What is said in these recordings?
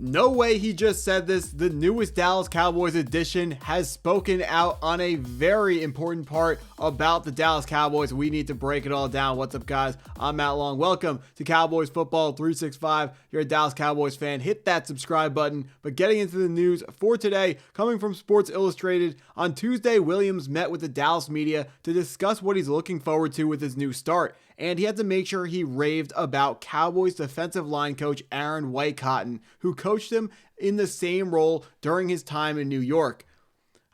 No way he just said this. The newest Dallas Cowboys edition has spoken out on a very important part about the Dallas Cowboys. We need to break it all down. What's up, guys? I'm Matt Long. Welcome to Cowboys Football 365. You're a Dallas Cowboys fan. Hit that subscribe button. But getting into the news for today, coming from Sports Illustrated, on Tuesday, Williams met with the Dallas media to discuss what he's looking forward to with his new start. And he had to make sure he raved about Cowboys defensive line coach Aaron Whitecotton, who coached him in the same role during his time in New York.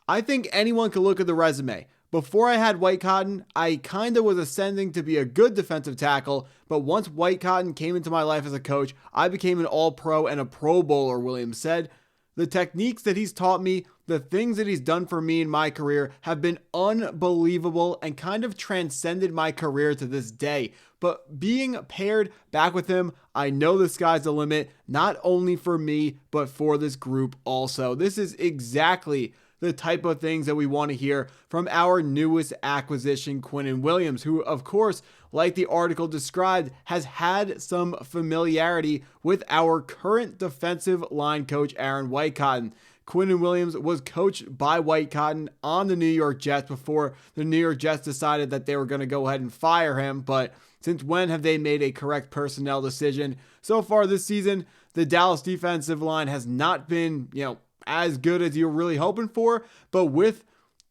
I think anyone could look at the resume. Before I had Whitecotton, I kind of was ascending to be a good defensive tackle, but once Whitecotton came into my life as a coach, I became an all-pro and a Pro Bowler, Williams said. The techniques that he's taught me, the things that he's done for me in my career have been unbelievable and kind of transcended my career to this day. But being paired back with him, I know the sky's the limit, not only for me, but for this group also. This is exactly the type of things that we want to hear from our newest acquisition, Quinnen Williams, who, of course, like the article described, has had some familiarity with our current defensive line coach, Aaron Whitecotton. Quinnen Williams was coached by Whitecotton on the New York Jets before the New York Jets decided that they were going to go ahead and fire him. But since when have they made a correct personnel decision? So far this season, the Dallas defensive line has not been, as good as you're really hoping for, but with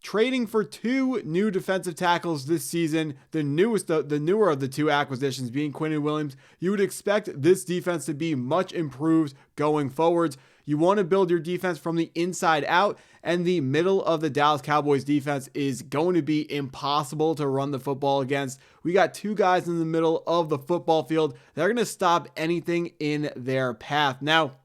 trading for two new defensive tackles this season, the newer of the two acquisitions being Quinnen Williams, you would expect this defense to be much improved going forwards. You want to build your defense from the inside out, and the middle of the Dallas Cowboys defense is going to be impossible to run the football against. We got two guys in the middle of the football field that are going to stop anything in their path. Now,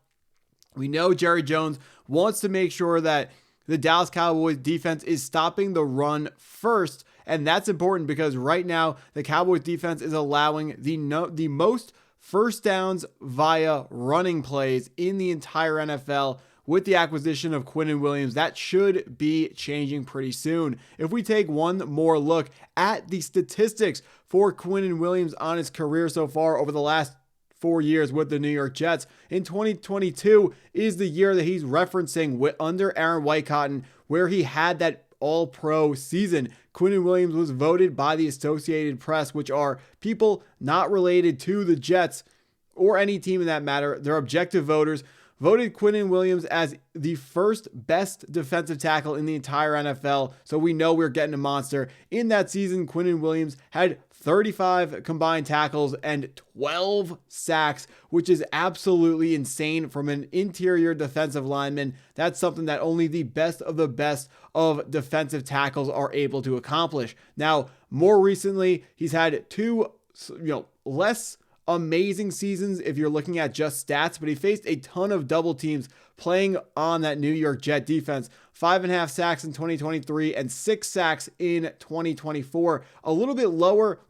we know Jerry Jones wants to make sure that the Dallas Cowboys defense is stopping the run first, and that's important because right now the Cowboys defense is allowing the most first downs via running plays in the entire NFL. With the acquisition of Quinnen Williams, that should be changing pretty soon. If we take one more look at the statistics for Quinnen Williams on his career so far over the last 4 years with the New York Jets, in 2022 is the year that he's referencing under Aaron Whitecotton, where he had that all-pro season. Quinnen Williams was voted by the Associated Press, which are people not related to the Jets or any team in that matter. They're objective voters. Voted Quinnen Williams as the first best defensive tackle in the entire NFL. So we know we're getting a monster. In that season, Quinnen Williams had 35 combined tackles and 12 sacks, which is absolutely insane from an interior defensive lineman. That's something that only the best of defensive tackles are able to accomplish. Now, more recently, he's had two, less amazing seasons if you're looking at just stats, but he faced a ton of double teams playing on that New York Jet defense. 5.5 sacks in 2023 and 6 sacks in 2024. A little bit lower,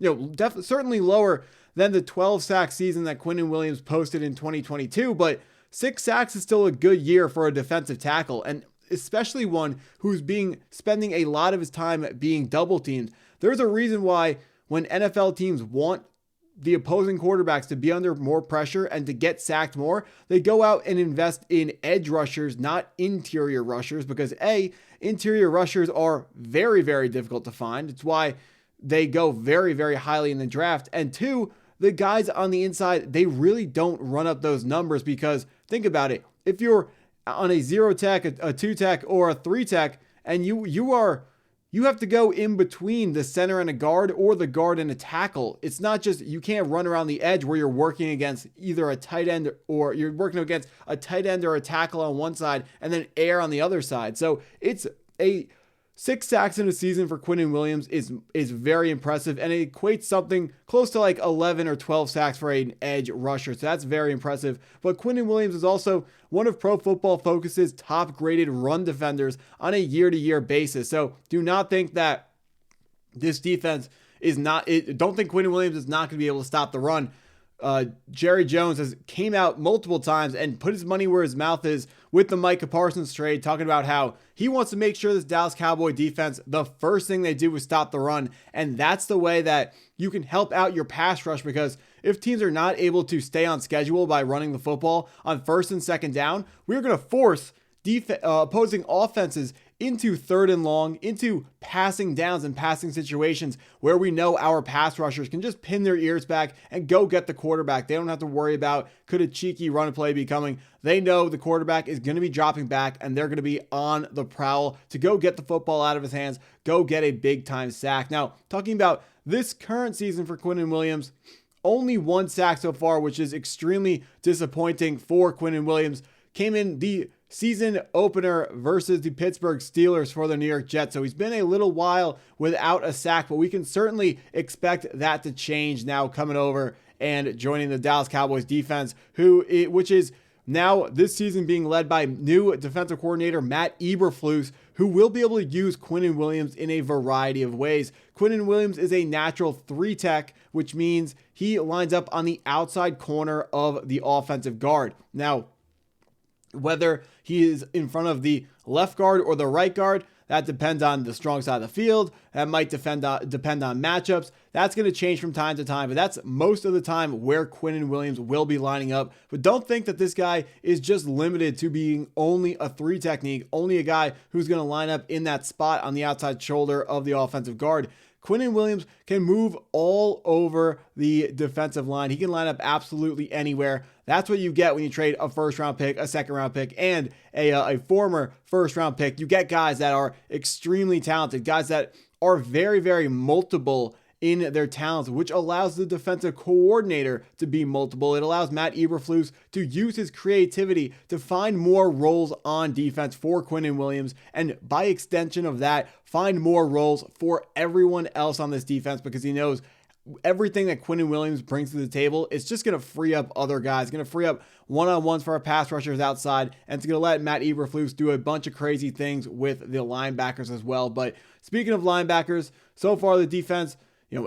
certainly lower than the 12 sack season that Quinnen Williams posted in 2022, but 6 sacks is still a good year for a defensive tackle, and especially one who's spending a lot of his time being double teamed. There's a reason why when NFL teams want the opposing quarterbacks to be under more pressure and to get sacked more, they go out and invest in edge rushers, not interior rushers, because interior rushers are very, very difficult to find. It's why they go very, very highly in the draft. And two, the guys on the inside, they really don't run up those numbers because think about it. If you're on a 0 tech, a 2 tech, or a 3 tech, and you have to go in between the center and a guard or the guard and a tackle. It's not just, you can't run around the edge where you're working against either a tight end or you're working against a tight end or a tackle on one side and then air on the other side. So it's 6 sacks in a season for Quinnen Williams is very impressive, and it equates something close to like 11 or 12 sacks for an edge rusher. So that's very impressive. But Quinnen Williams is also one of Pro Football Focus's top graded run defenders on a year-to-year basis. So do not think that this defense don't think Quinnen Williams is not going to be able to stop the run. Jerry Jones has came out multiple times and put his money where his mouth is with the Micah Parsons trade, talking about how he wants to make sure this Dallas Cowboy defense, the first thing they do is stop the run. And that's the way that you can help out your pass rush, because if teams are not able to stay on schedule by running the football on first and second down, we're going to force opposing offenses into third and long, into passing downs and passing situations where we know our pass rushers can just pin their ears back and go get the quarterback. They don't have to worry about could a cheeky run play be coming. They know the quarterback is going to be dropping back and they're going to be on the prowl to go get the football out of his hands, go get a big time sack. Now, talking about this current season for Quinnen Williams, only 1 sack so far, which is extremely disappointing for Quinnen Williams. Came in the season opener versus the Pittsburgh Steelers for the New York Jets. So he's been a little while without a sack, but we can certainly expect that to change now coming over and joining the Dallas Cowboys defense, which is now this season being led by new defensive coordinator Matt Eberflus, who will be able to use Quinnen Williams in a variety of ways. Quinnen Williams is a natural 3-tech, which means he lines up on the outside corner of the offensive guard. Now, whether he is in front of the left guard or the right guard, that depends on the strong side of the field. That might depend on matchups. That's going to change from time to time, but that's most of the time where Quinnen Williams will be lining up. But don't think that this guy is just limited to being only a 3 technique, only a guy who's going to line up in that spot on the outside shoulder of the offensive guard. Quinnen Williams can move all over the defensive line. He can line up absolutely anywhere. That's what you get when you trade a first-round pick, a second-round pick, and a former first-round pick. You get guys that are extremely talented, guys that are very, very multiple in their talents, which allows the defensive coordinator to be multiple. It allows Matt Eberflus to use his creativity to find more roles on defense for Quinnen Williams, and by extension of that, find more roles for everyone else on this defense, because he knows everything that Quinnen Williams brings to the table is just going to free up other guys, going to free up one-on-ones for our pass rushers outside, and it's going to let Matt Eberflus do a bunch of crazy things with the linebackers as well. But speaking of linebackers, so far the defense,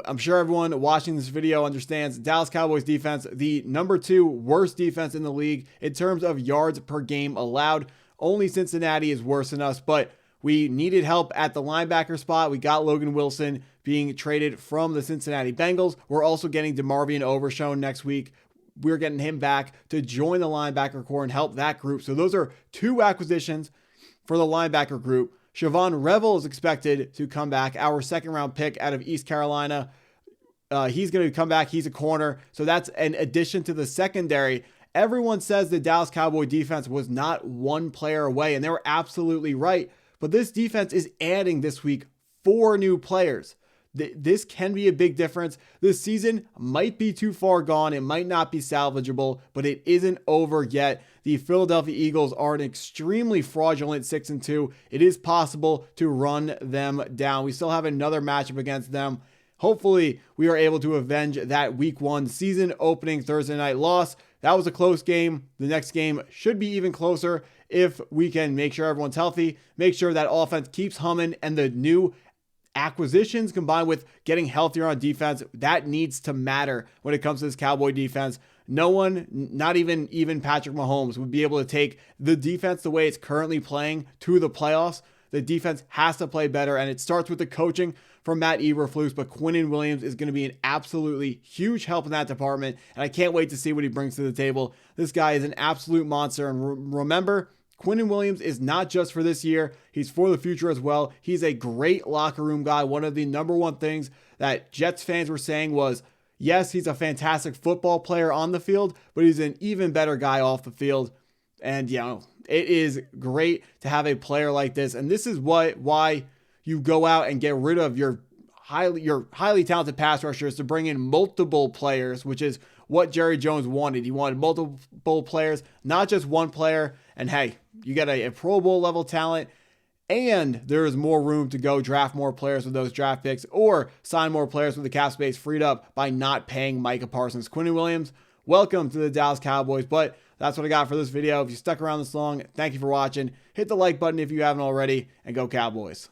I'm sure everyone watching this video understands Dallas Cowboys defense, the number 2 worst defense in the league in terms of yards per game allowed. Only Cincinnati is worse than us, but we needed help at the linebacker spot. We got Logan Wilson being traded from the Cincinnati Bengals. We're also getting DeMarvion Overshown next week. We're getting him back to join the linebacker core and help that group. So those are 2 acquisitions for the linebacker group. Siobhan Revel is expected to come back, our second-round pick out of East Carolina. He's going to come back. He's a corner. So that's an addition to the secondary. Everyone says the Dallas Cowboy defense was not 1 player away, and they were absolutely right. But this defense is adding this week 4 new players. This can be a big difference. This season might be too far gone. It might not be salvageable, but it isn't over yet. The Philadelphia Eagles are an extremely fraudulent 6-2. It is possible to run them down. We still have another matchup against them. Hopefully, we are able to avenge that week 1 season opening Thursday night loss. That was a close game. The next game should be even closer if we can make sure everyone's healthy, make sure that offense keeps humming, and the new acquisitions combined with getting healthier on defense, that needs to matter when it comes to this Cowboy defense. No one, not even Patrick Mahomes, would be able to take the defense the way it's currently playing to the playoffs. The defense has to play better, and it starts with the coaching from Matt Eberflus, but Quinnen Williams is going to be an absolutely huge help in that department, and I can't wait to see what he brings to the table. This guy is an absolute monster, and remember, Quinnen Williams is not just for this year. He's for the future as well. He's a great locker room guy. One of the number 1 things that Jets fans were saying was, yes, he's a fantastic football player on the field, but he's an even better guy off the field. And, it is great to have a player like this. And this is why you go out and get rid of your highly talented pass rushers to bring in multiple players, which is what Jerry Jones wanted. He wanted multiple players, not just 1 player. And hey, you got a Pro Bowl level talent, and there is more room to go draft more players with those draft picks or sign more players with the cap space freed up by not paying Micah Parsons. Quinnen Williams, welcome to the Dallas Cowboys. But that's what I got for this video. If you stuck around this long, thank you for watching. Hit the like button if you haven't already, and go Cowboys.